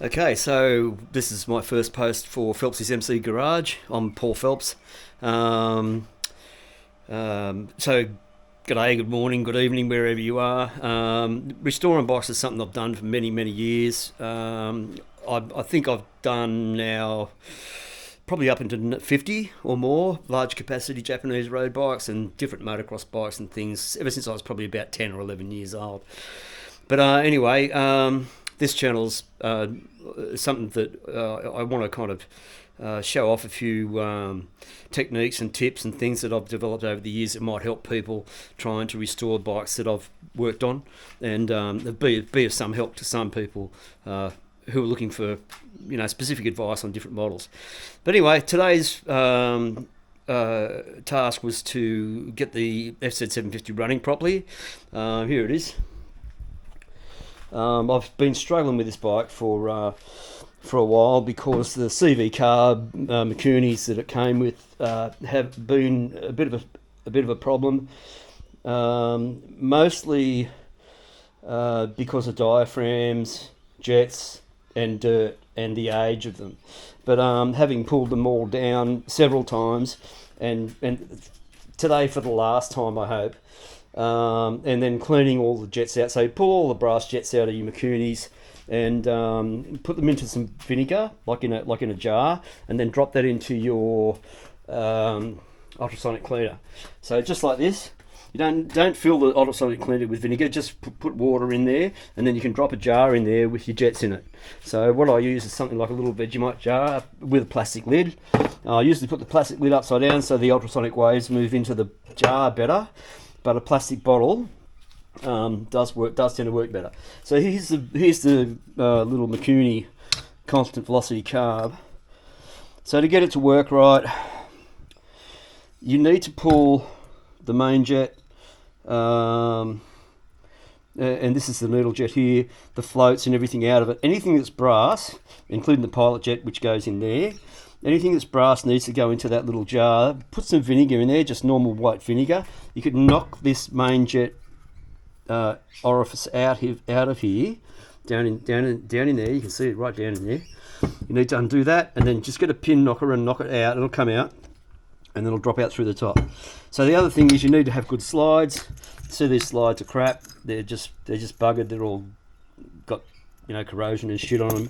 Okay, so this is my first post for Phelps' MC Garage. I'm Paul Phelps. Um, so, g'day, good morning, good evening, wherever you are. Restoring bikes is something I've done for many, many years. I think I've done now probably up into 50 or more large capacity Japanese road bikes and different motocross bikes and things ever since I was probably about 10 or 11 years old. But anyway, this channel's something that I want to kind of show off a few techniques and tips and things that I've developed over the years that might help people trying to restore bikes that I've worked on, and be of some help to some people who are looking for specific advice on different models. But anyway, today's task was to get the FZ750 running properly. Here it is. I've been struggling with this bike for a while because the CV Carb Makunis that it came with have been a bit of a problem. Mostly because of diaphragms, jets, and dirt, and the age of them. But having pulled them all down several times, and today for the last time, I hope. And then cleaning all the jets out. So you pull all the brass jets out of your Makunis and put them into some vinegar, like in a jar, and then drop that into your ultrasonic cleaner. So just like this. You don't fill the ultrasonic cleaner with vinegar. Just put water in there, and then you can drop a jar in there with your jets in it. So what I use is something like a little Vegemite jar with a plastic lid. I usually put the plastic lid upside down so the ultrasonic waves move into the jar better. But a plastic bottle does tend to work better. So here's the little Makuni constant velocity carb. So to get it to work right, you need to pull the main jet, and this is the needle jet here, the floats and everything out of it. Anything that's brass, including the pilot jet which goes in there, anything that's brass needs to go into that little jar. Put some vinegar in there, just normal white vinegar. You could knock this main jet orifice out of here, down in there. You can see it right down in there. You need to undo that, and then just get a pin knocker and knock it out. It'll come out, and then it'll drop out through the top. So the other thing is you need to have good slides. See, these slides are crap. They're just buggered. They're all got corrosion and shit on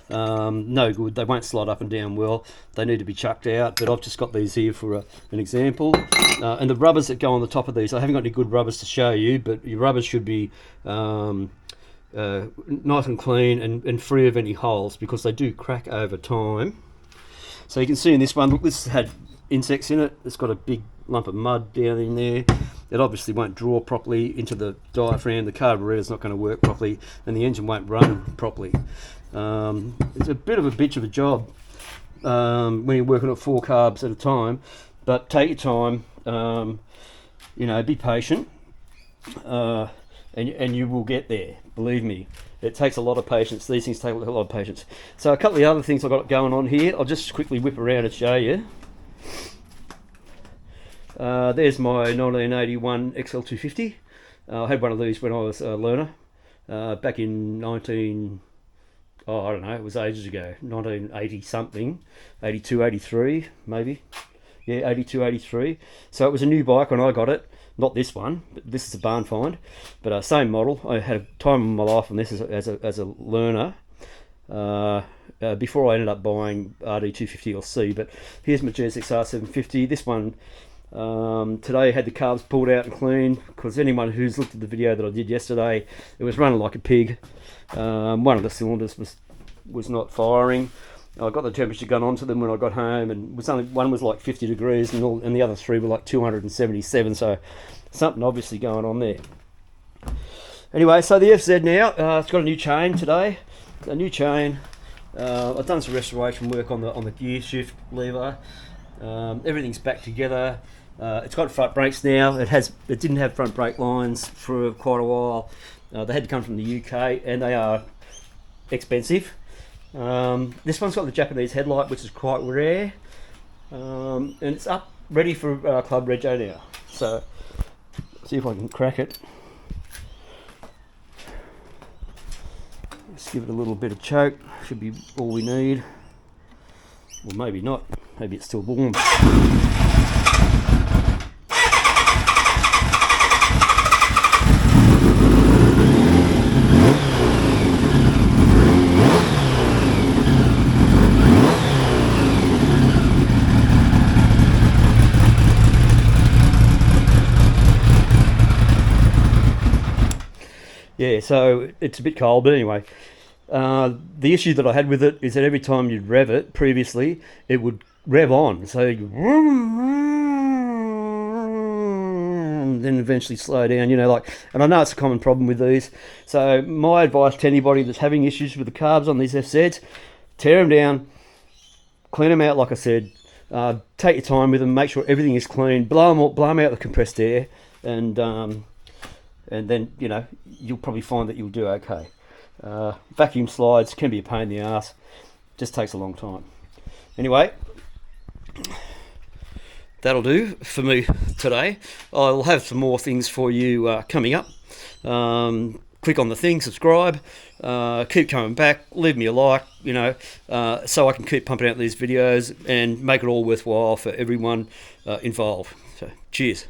them. No good. They won't slide up and down well. They need to be chucked out, but I've just got these here for an example. And the rubbers that go on the top of these, I haven't got any good rubbers to show you, but your rubbers should be nice and clean and free of any holes, because they do crack over time. So you can see in this one, look, this had insects in it. It's got a big lump of mud down in there. It obviously won't draw properly into the diaphragm. The carburetor's not going to work properly, and the engine won't run properly. It's a bit of a bitch of a job when you're working at 4 carbs at a time, but take your time. Be patient, and you will get there. Believe me, it takes a lot of patience. These things take a lot of patience. So a couple of the other things I've got going on here, I'll just quickly whip around and show you. There's my 1981 XL250. I had one of these when I was a learner back in I don't know, it was ages ago, 1980 something, 82, 83 maybe. Yeah, 82, 83. So it was a new bike when I got it. Not this one, but this is a barn find. But same model. I had a time in my life on this as a learner. Before I ended up buying RD250 or C. But here's my GSX-R750. This one today had the carbs pulled out and cleaned, because anyone who's looked at the video that I did yesterday, it was running like a pig. One of the cylinders was not firing. I got the temperature gun onto them when I got home, and one was like 50 degrees, and the other 3 were like 277. So something obviously going on there. Anyway, so the FZ now, it's got a new chain today. A new chain. I've done some restoration work on the gear shift lever. Everything's back together. It's got front brakes now. It didn't have front brake lines for quite a while. They had to come from the UK, and they are expensive. This one's got the Japanese headlight, which is quite rare, and it's up ready for Club Rego now. So see if I can crack it. Just give it a little bit of choke, should be all we need. Or maybe not, maybe it's still warm. Yeah, so it's a bit cold, but anyway. The issue that I had with it is that every time you'd rev it previously, it would rev on. So you then eventually slow down, you know, like, and I know it's a common problem with these. So my advice to anybody that's having issues with the carbs on these FZs, tear them down, clean them out, like I said, take your time with them, make sure everything is clean, blow them out the compressed air, and then, you know, you'll probably find that you'll do okay. Vacuum slides can be a pain in the ass, just takes a long time. Anyway, that'll do for me today. I'll have some more things for you coming up. Click on the thing, subscribe, keep coming back, leave me a like, you know, so I can keep pumping out these videos and make it all worthwhile for everyone involved. So cheers.